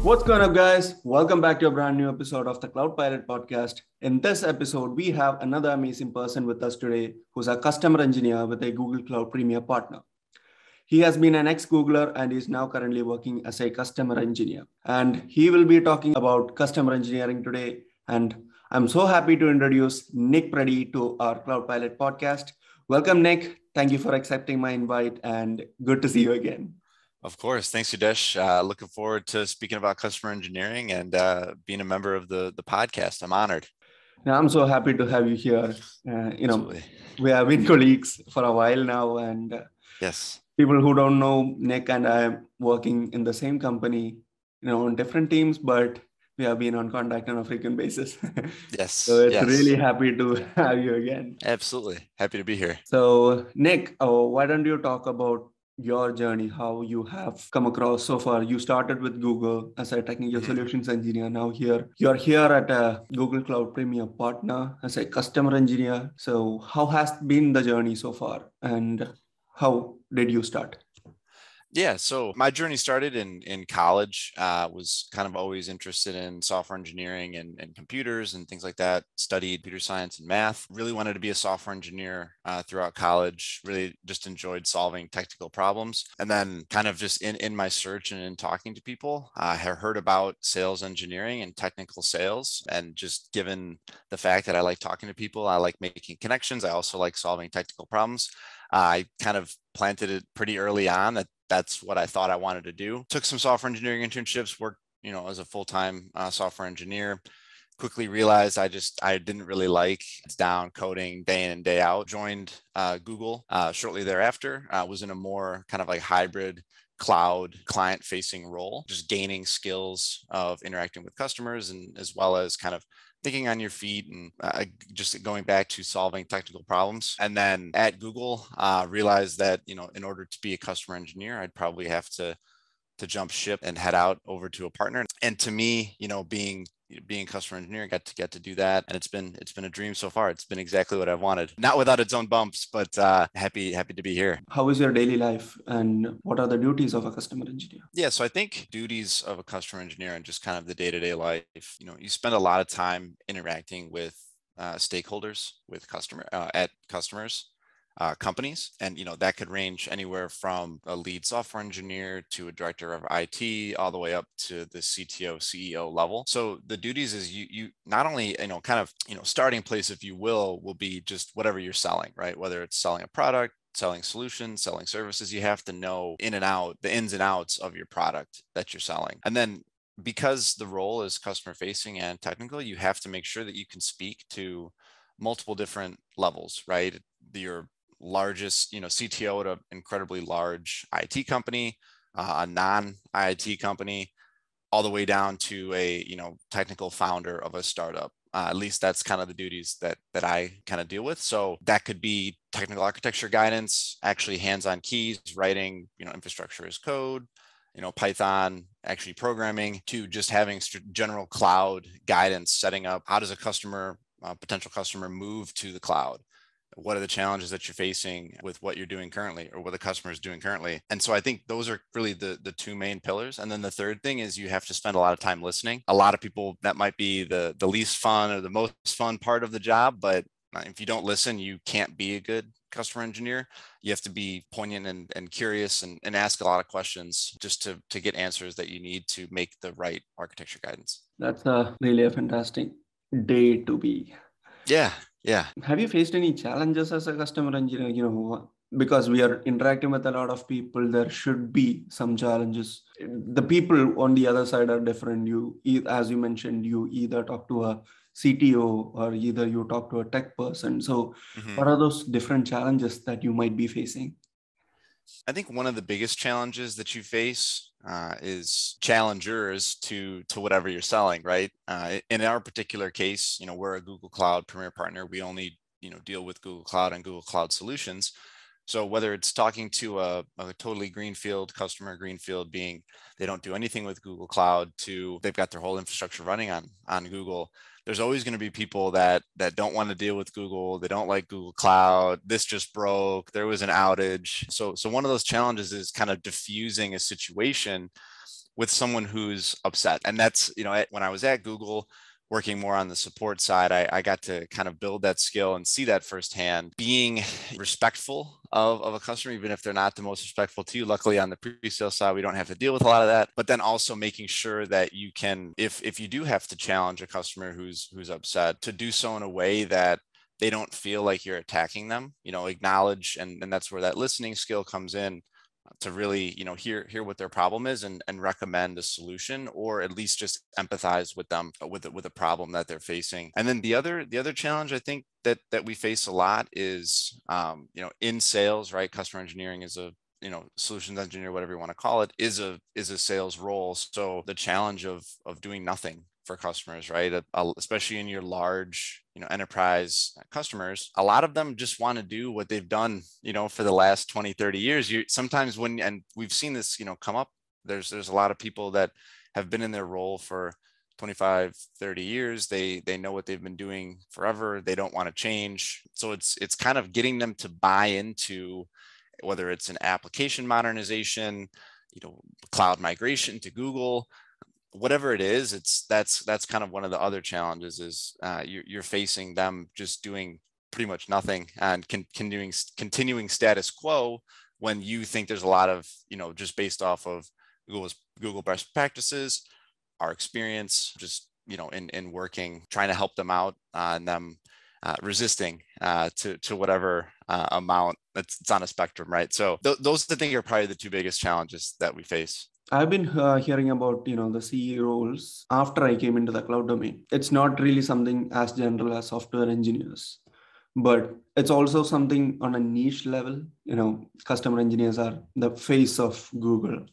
What's going on, guys? Welcome back to a brand new episode of the Cloud Pilot podcast. In this episode, we have another amazing person with us today who's a customer engineer with a Google Cloud Premier partner. He has been an ex-Googler and is now currently working as a customer engineer. And he will be talking about customer engineering today. And I'm so happy to introduce Nick Predey to our Cloud Pilot podcast. Welcome, Nick. Thank you for accepting my invite and good to see you again. Of course. Thanks, Udesh. Looking forward to speaking about customer engineering and being a member of the podcast. I'm honored. Yeah, I'm so happy to have you here. We have been colleagues for a while now, and yes, people who don't know, Nick and I are working in the same company, on different teams, but we have been on contact on a frequent basis. Yes. So it's really happy to have you again. Absolutely. Happy to be here. So Nick, why don't you talk about your journey, how you have come across so far? You started with Google as a technical solutions engineer. Now you're here at a Google Cloud Premier partner as a customer engineer. So how has been the journey so far and how did you start? Yeah, so my journey started in college. Was kind of always interested in software engineering and computers and things like that. Studied computer science and math. Really wanted to be a software engineer throughout college. Really just enjoyed solving technical problems. And then kind of just in my search and in talking to people, I heard about sales engineering and technical sales. And just given the fact that I like talking to people, I like making connections. I also like solving technical problems. I kind of planted it pretty early on that that's what I thought I wanted to do. Took some software engineering internships, worked, as a full-time software engineer. Quickly realized I didn't really like down coding day in and day out. Joined Google shortly thereafter. Was in a more kind of like hybrid cloud client-facing role, just gaining skills of interacting with customers and as well as kind of thinking on your feet and just going back to solving technical problems. And then at Google, realized that, in order to be a customer engineer, I'd probably have to jump ship and head out over to a partner. And to me, being a customer engineer, got to do that. And it's been a dream so far. It's been exactly what I've wanted. Not without its own bumps, but happy to be here. How is your daily life and what are the duties of a customer engineer? Yeah, so I think duties of a customer engineer and just kind of the day-to-day life, you spend a lot of time interacting with stakeholders, with customers, companies. And, that could range anywhere from a lead software engineer to a director of IT, all the way up to the CTO, CEO level. So the duties is you not only, kind of, starting place, if you will be just whatever you're selling, right? Whether it's selling a product, selling solutions, selling services, you have to know the ins and outs of your product that you're selling. And then because the role is customer facing and technical, you have to make sure that you can speak to multiple different levels, right? Your largest, CTO at an incredibly large IT company, a non-IT company, all the way down to a, technical founder of a startup. At least that's kind of the duties that I kind of deal with. So that could be technical architecture guidance, actually hands-on keys, writing, infrastructure as code, Python, actually programming, to just having general cloud guidance, setting up how does a potential customer move to the cloud? What are the challenges that you're facing with what you're doing currently or what the customer is doing currently? And so I think those are really the two main pillars. And then the third thing is you have to spend a lot of time listening. A lot of people, that might be the least fun or the most fun part of the job, but if you don't listen, you can't be a good customer engineer. You have to be poignant and curious and ask a lot of questions just to get answers that you need to make the right architecture guidance. That's really a fantastic day to be. Yeah. Have you faced any challenges as a customer engineer? Because we are interacting with a lot of people, there should be some challenges. The people on the other side are different. As you mentioned, you either talk to a CTO or either you talk to a tech person. So what are those different challenges that you might be facing? I think one of the biggest challenges that you face is challengers to whatever you're selling, right? In our particular case, we're a Google Cloud Premier partner. We only, deal with Google Cloud and Google Cloud solutions. So whether it's talking to a totally greenfield customer, greenfield being they don't do anything with Google Cloud, to they've got their whole infrastructure running on Google, there's always going to be people that don't want to deal with Google. They don't like Google Cloud. This just broke. There was an outage. So one of those challenges is kind of diffusing a situation with someone who's upset. And that's, when I was at Google working more on the support side, I got to kind of build that skill and see that firsthand, being respectful of a customer, even if they're not the most respectful to you. Luckily on the pre-sale side, we don't have to deal with a lot of that, but then also making sure that you can, if you do have to challenge a customer who's upset, to do so in a way that they don't feel like you're attacking them, acknowledge, and that's where that listening skill comes in, to really, hear what their problem is and recommend a solution, or at least just empathize with them with a problem that they're facing. And then the other challenge I think that we face a lot is, in sales, right? Customer engineering is a, solutions engineer, whatever you want to call it, is a sales role. So the challenge of doing nothing for customers, right? Especially in your large, enterprise customers, a lot of them just want to do what they've done, for the last 20, 30 years. Sometimes and we've seen this, come up, there's a lot of people that have been in their role for 25, 30 years. They know what they've been doing forever. They don't want to change. So it's kind of getting them to buy into, whether it's an application modernization, cloud migration to Google, whatever it is, that's kind of one of the other challenges is, you're facing them just doing pretty much nothing and continuing status quo, when you think there's a lot of, just based off of Google best practices, our experience, just, in working, trying to help them out, and them resisting to whatever amount it's on a spectrum, right? So those I think are probably the two biggest challenges that we face. I've been hearing about, the CE roles after I came into the cloud domain. It's not really something as general as software engineers, but it's also something on a niche level. Customer engineers are the face of Google,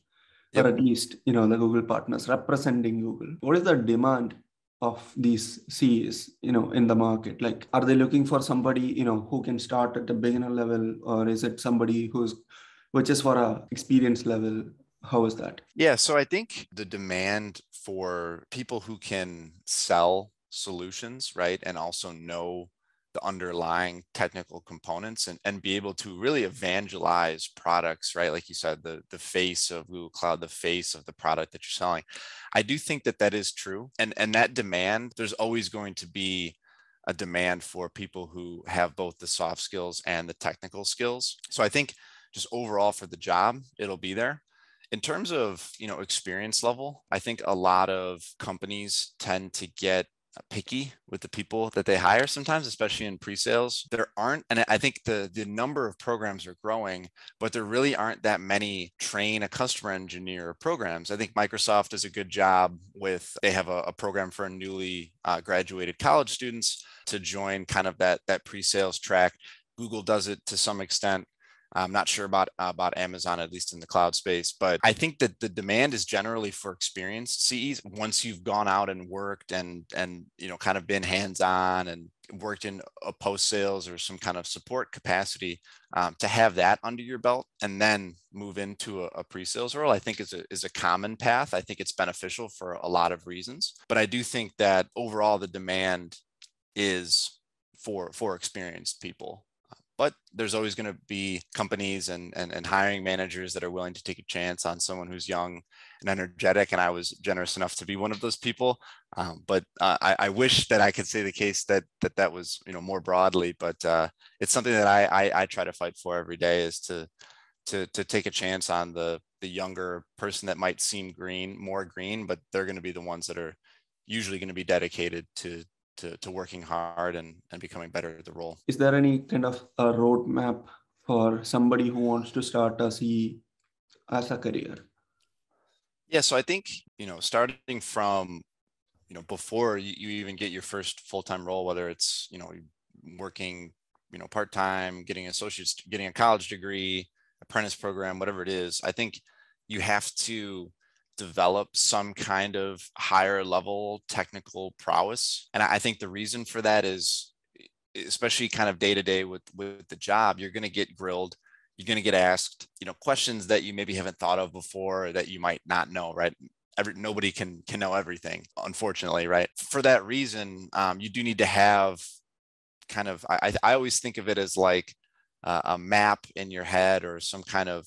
Yep. or at least, the Google partners representing Google. What is the demand of these CEs, in the market? Like, are they looking for somebody, who can start at the beginner level, or is it somebody which is for a experience level? How is that? Yeah, so I think the demand for people who can sell solutions, right, and also know the underlying technical components, and be able to really evangelize products, right? Like you said, the face of Google Cloud, the face of the product that you're selling. I do think that is true. And that demand, there's always going to be a demand for people who have both the soft skills and the technical skills. So I think just overall for the job, it'll be there. In terms of, experience level, I think a lot of companies tend to get picky with the people that they hire sometimes, especially in pre-sales. There aren't, and I think the number of programs are growing, but there really aren't that many train a customer engineer programs. I think Microsoft does a good job they have a program for newly graduated college students to join kind of that pre-sales track. Google does it to some extent. I'm not sure about Amazon, at least in the cloud space, but I think that the demand is generally for experienced CEs. Once you've gone out and worked and kind of been hands-on and worked in a post-sales or some kind of support capacity, to have that under your belt and then move into a pre-sales role, I think is a common path. I think it's beneficial for a lot of reasons, but I do think that overall the demand is for experienced people. But there's always going to be companies and hiring managers that are willing to take a chance on someone who's young and energetic. And I was generous enough to be one of those people. But I wish that I could say the case that was, more broadly. But it's something that I try to fight for every day, is to take a chance on the younger person that might seem more green, but they're going to be the ones that are usually going to be dedicated to working hard and becoming better at the role. Is there any kind of a roadmap for somebody who wants to start a CE as a career? Yeah, so I think, starting from, before you even get your first full-time role, whether it's, working, part-time, getting associates, getting a college degree, apprentice program, whatever it is, I think you have to develop some kind of higher level technical prowess. And I think the reason for that is, especially kind of day to day with the job, you're going to get grilled. You're going to get asked, questions that you maybe haven't thought of before, that you might not know, right? Nobody can know everything, unfortunately, right? For that reason, you do need to have kind of, I always think of it as like a map in your head or some kind of,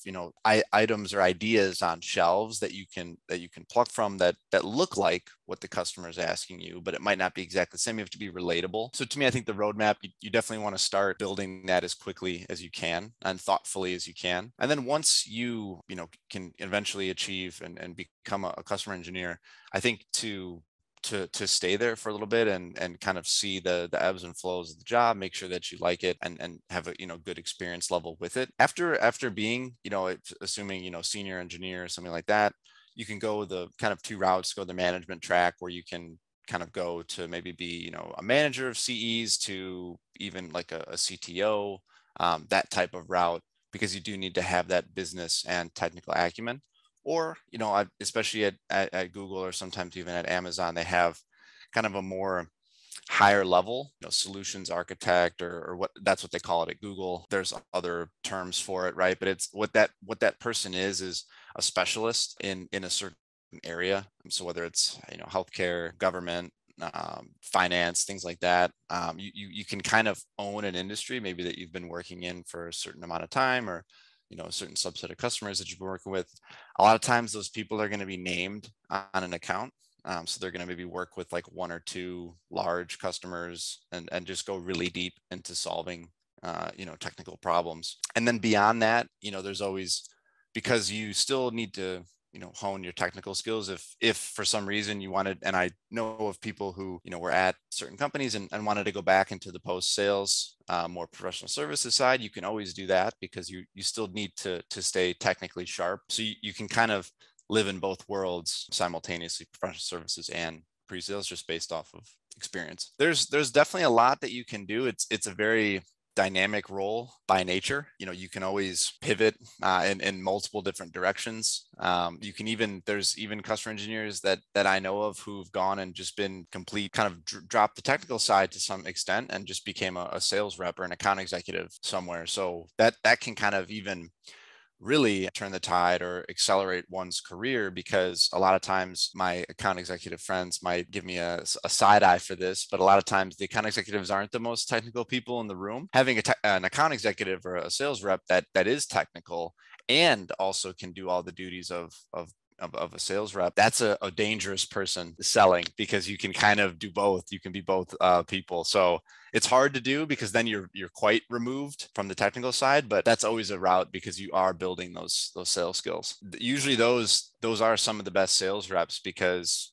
items or ideas on shelves that you can pluck from that look like what the customer is asking you, but it might not be exactly the same. You have to be relatable. So to me, I think the roadmap, you definitely want to start building that as quickly as you can and thoughtfully as you can. And then once you can eventually achieve and become a customer engineer, I think to stay there for a little bit and kind of see the ebbs and flows of the job, make sure that you like it and have a good experience level with it. After being assuming senior engineer or something like that, you can go the kind of two routes. Go the management track where you can kind of go to maybe be a manager of CEs to even like a CTO, that type of route, because you do need to have that business and technical acumen. Or, especially at Google or sometimes even at Amazon, they have kind of a more higher level, solutions architect or what, that's what they call it at Google. There's other terms for it, right? But it's what that person is a specialist in a certain area. So whether it's, healthcare, government, finance, things like that, you can kind of own an industry maybe that you've been working in for a certain amount of time, or a certain subset of customers that you've been working with. A lot of times those people are going to be named on an account. So they're going to maybe work with like one or two large customers and just go really deep into solving, technical problems. And then beyond that, there's always, because you still need to hone your technical skills. If for some reason you wanted, and I know of people who, were at certain companies and wanted to go back into the post sales, more professional services side, you can always do that because you still need to stay technically sharp. So you can kind of live in both worlds simultaneously, professional services and pre-sales, just based off of experience. There's definitely a lot that you can do. It's a very dynamic role by nature. You can always pivot in multiple different directions. You can there's even customer engineers that I know of who've gone and just been complete kind of dropped the technical side to some extent and just became a sales rep or an account executive somewhere. So that can kind of even really turn the tide or accelerate one's career, because a lot of times my account executive friends might give me a side eye for this, but a lot of times the account executives aren't the most technical people in the room. Having an account executive or a sales rep that is technical and also can do all the duties of a sales rep, that's a dangerous person selling, because you can kind of do both. You can be both people. So it's hard to do because then you're quite removed from the technical side, but that's always a route because you are building those sales skills. Usually those are some of the best sales reps, because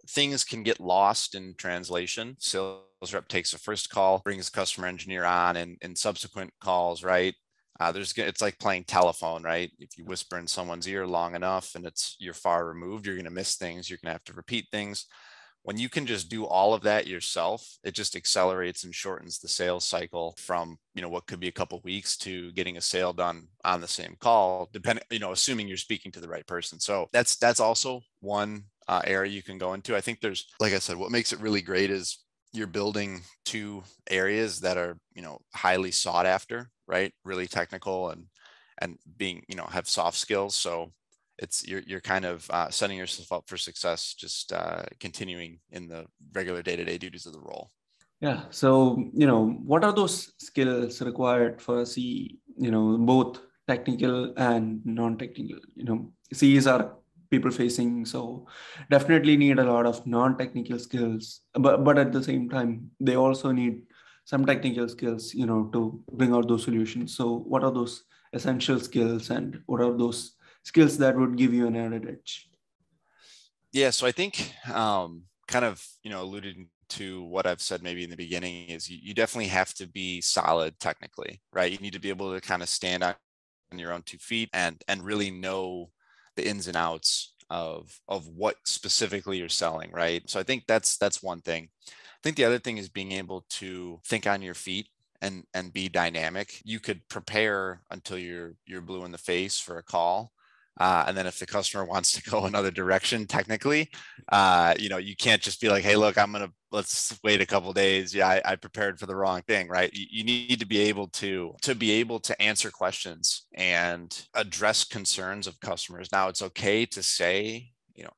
things can get lost in translation. Sales rep takes a first call, brings the customer engineer on, and subsequent calls, right? It's like playing telephone, right? If you whisper in someone's ear long enough and you're far removed, you're going to miss things. You're going to have to repeat things. When you can just do all of that yourself, it just accelerates and shortens the sales cycle from, what could be a couple of weeks to getting a sale done on the same call, assuming you're speaking to the right person. So that's also one area you can go into. I think there's, like I said, what makes it really great is you're building two areas that are, highly sought after, right? Really technical and being, have soft skills. So you're kind of setting yourself up for success, just continuing in the regular day-to-day duties of the role. Yeah. So, what are those skills required for a CE, both technical and non-technical? CEs are people facing, so definitely need a lot of non-technical skills, but at the same time, they also need some technical skills, to bring out those solutions. So what are those essential skills and what are those skills that would give you an added edge? Yeah. So I think kind of, alluded to what I've said maybe in the beginning is you definitely have to be solid technically, right? You need to be able to kind of stand on your own 2 feet and really know the ins and outs of what specifically you're selling, right? So I think that's one thing. I think the other thing is being able to think on your feet and be dynamic. You could prepare until you're blue in the face for a call. And then if the customer wants to go another direction, technically, you can't just be like, hey, look, let's wait a couple of days. Yeah, I prepared for the wrong thing, right? You need to be able to answer questions and address concerns of customers. Now, it's okay to say,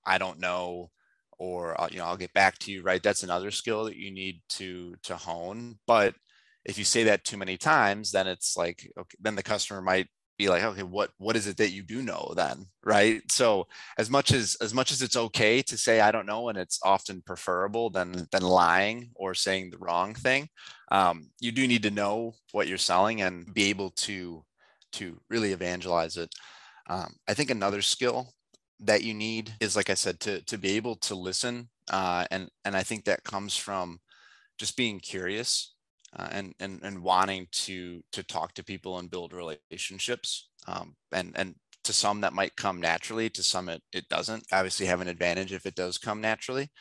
I don't know, or I'll get back to you, right? That's another skill that you need to hone. But If you say that too many times, then it's like, okay, then the customer might be like, okay, what is it that you do know then, right? So as much as it's okay to say I don't know, and it's often preferable than lying or saying the wrong thing, you do need to know what you're selling and be able to really evangelize it. I think another skill that you need is, like I said, to be able to listen, and I think that comes from just being curious, and wanting to talk to people and build relationships. And to some that might come naturally, to some it doesn't. Obviously, have an advantage if it does come naturally.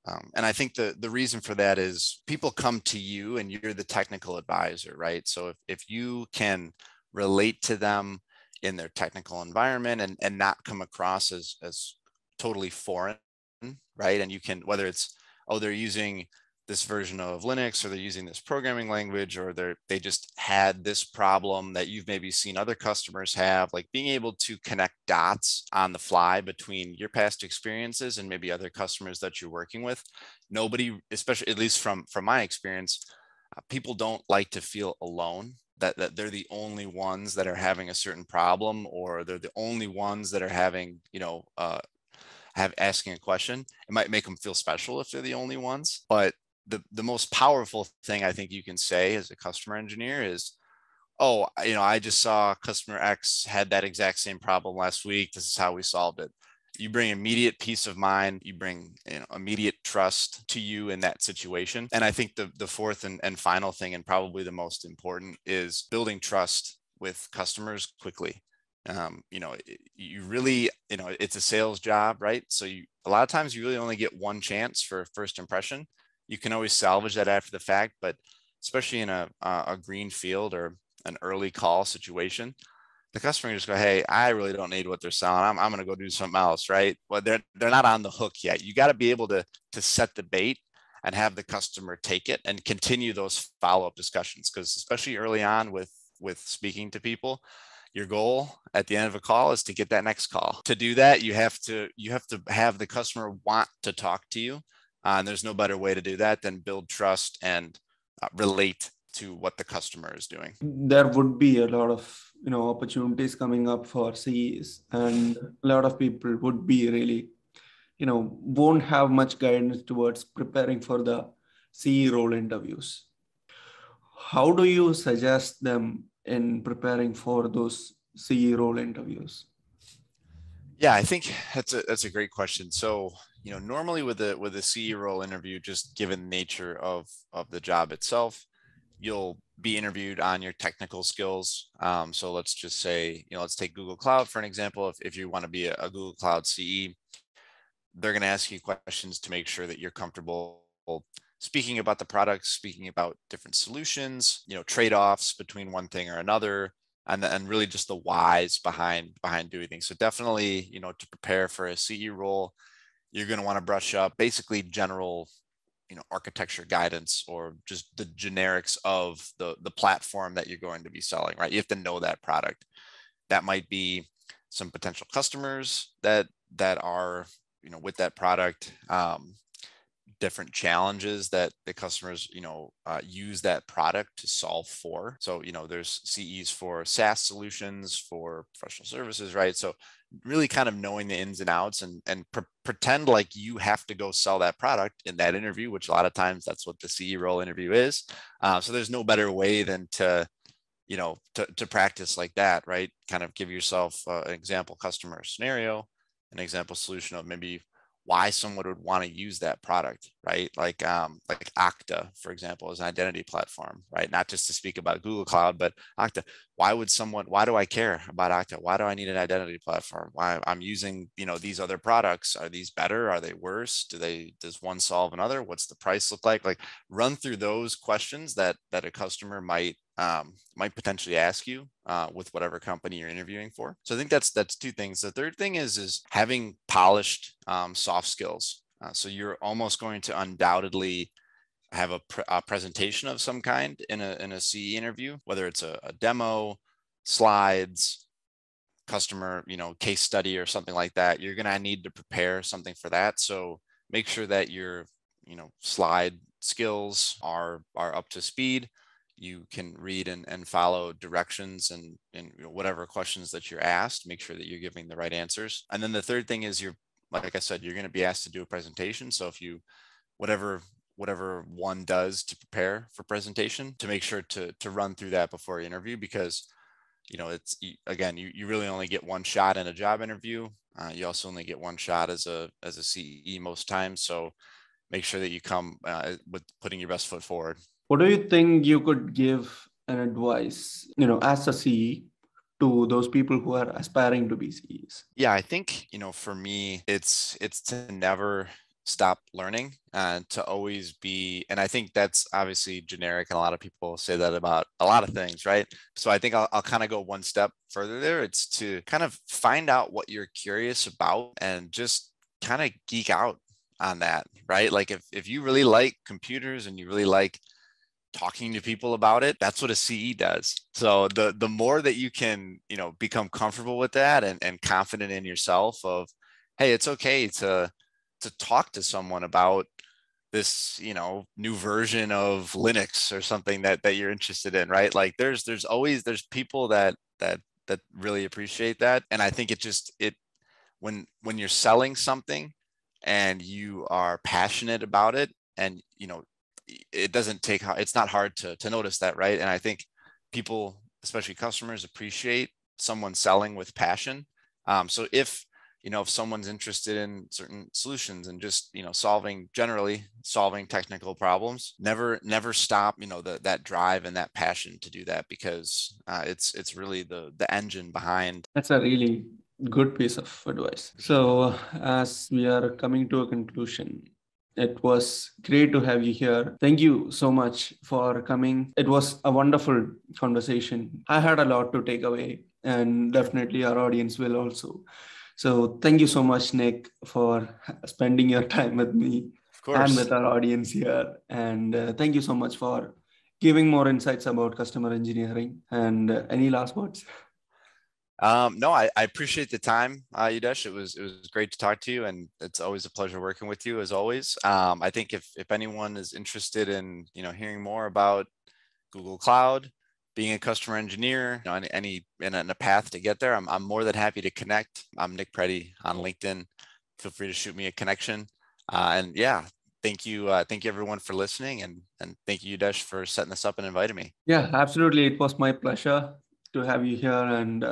And I think the reason for that is people come to you and you're the technical advisor, right? So if you can relate to them in their technical environment, and not come across as totally foreign, right? And you can, whether it's, oh, they're using this version of Linux, or they're using this programming language, or they just had this problem that you've maybe seen other customers have, like being able to connect dots on the fly between your past experiences and maybe other customers that you're working with. Nobody, especially at least from my experience, people don't like to feel alone, that they're the only ones that are having a certain problem, or they're the only ones that are having, asking a question. It might make them feel special if they're the only ones, but the most powerful thing I think you can say as a customer engineer is, oh, I just saw customer X had that exact same problem last week. This is how we solved it. You bring immediate peace of mind. You bring immediate trust to you in that situation. And I think the fourth and final thing, and probably the most important, is building trust with customers quickly. You really, it's a sales job, right? So a lot of times you really only get one chance for first impression. You can always salvage that after the fact, but especially in a green field or an early call situation, the customer can just go, hey, I really don't need what they're selling. I'm going to go do something else, right? Well, they're not on the hook yet. You got to be able to set the bait and have the customer take it and continue those follow-up discussions. Because especially early on with speaking to people, your goal at the end of a call is to get that next call. To do that, you have to have the customer want to talk to you. And there's no better way to do that than build trust and relate to what the customer is doing. There would be a lot of opportunities coming up for CEs, and a lot of people would be really won't have much guidance towards preparing for the CE role interviews. How do you suggest them in preparing for those CE role interviews? Yeah, I think that's a great question. So, normally with a CE role interview, just given the nature of the job itself, you'll be interviewed on your technical skills. So let's just say, let's take Google Cloud for an example. If you want to be a Google Cloud CE, they're going to ask you questions to make sure that you're comfortable speaking about the product, speaking about different solutions, trade-offs between one thing or another, and really just the whys behind doing things. So definitely, to prepare for a CE role, you're going to want to brush up basically general, architecture guidance, or just the generics of the platform that you're going to be selling, right? You have to know that product. That might be some potential customers that are, with that product, different challenges that the customers, use that product to solve for. So, there's CEs for SaaS solutions, for professional services, right? So really kind of knowing the ins and outs, and pretend like you have to go sell that product in that interview, which a lot of times that's what the CE role interview is. So there's no better way than to practice like that, right? Kind of give yourself an example customer scenario, an example solution of maybe why someone would want to use that product, right? Like Okta, for example, is an identity platform, right? Not just to speak about Google Cloud, but Okta. Why do I care about Okta? Why do I need an identity platform? Why I'm using, these other products? Are these better? Are they worse? Does one solve another? What's the price look like? Like, run through those questions that a customer might potentially ask you with whatever company you're interviewing for. So I think that's two things. The third thing is having polished soft skills. So you're almost going to undoubtedly have a presentation of some kind in a CE interview, whether it's a demo, slides, customer, case study, or something like that. You're going to need to prepare something for that. So make sure that your, slide skills are up to speed. you can read and follow directions and whatever questions that you're asked, make sure that you're giving the right answers. And then the third thing is like I said, you're going to be asked to do a presentation. So if you, whatever one does to prepare for presentation, to make sure to run through that before you interview, because it's, again, you really only get one shot in a job interview. You also only get one shot as a CE most times. So make sure that you come with putting your best foot forward. What do you think you could give an advice, as a CE to those people who are aspiring to be CEs? Yeah, I think, for me, it's to never stop learning and to always be, and I think that's obviously generic and a lot of people say that about a lot of things, right? So I think I'll kind of go one step further there. It's to kind of find out what you're curious about and just kind of geek out on that, right? Like if you really like computers and you really like talking to people about it, that's what a CE does. So the more that you can, become comfortable with that and confident in yourself of, hey, it's okay to talk to someone about this, new version of Linux or something that you're interested in, right? Like there's people that really appreciate that. And I think when you're selling something and you are passionate about it, and it's not hard to notice that, right? And I think people, especially customers, appreciate someone selling with passion. So if someone's interested in certain solutions and just generally solving technical problems, never stop that drive and that passion to do that, because it's really the engine behind. That's a really good piece of advice. So as we are coming to a conclusion, it was great to have you here. Thank you so much for coming. It was a wonderful conversation. I had a lot to take away, and definitely our audience will also. So thank you so much, Nick, for spending your time with me and with our audience here. And thank you so much for giving more insights about customer engineering. And any last words? No, I appreciate the time, Yudesh. It was great to talk to you, and it's always a pleasure working with you as always. I think if anyone is interested in hearing more about Google Cloud, being a customer engineer, in a path to get there, I'm more than happy to connect. I'm Nick Predey on LinkedIn. Feel free to shoot me a connection. And yeah, thank you everyone for listening, and thank you, Yudesh, for setting this up and inviting me. Yeah, absolutely. It was my pleasure to have you here and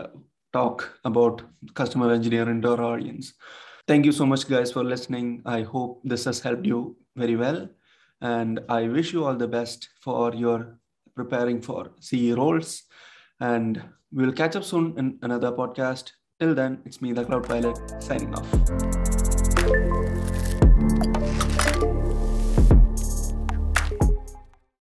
talk about customer engineering to our audience. Thank you so much, guys, for listening. I hope this has helped you very well. And I wish you all the best for your preparing for CE roles. And we'll catch up soon in another podcast. Till then, it's me, the Cloud Pilot, signing off.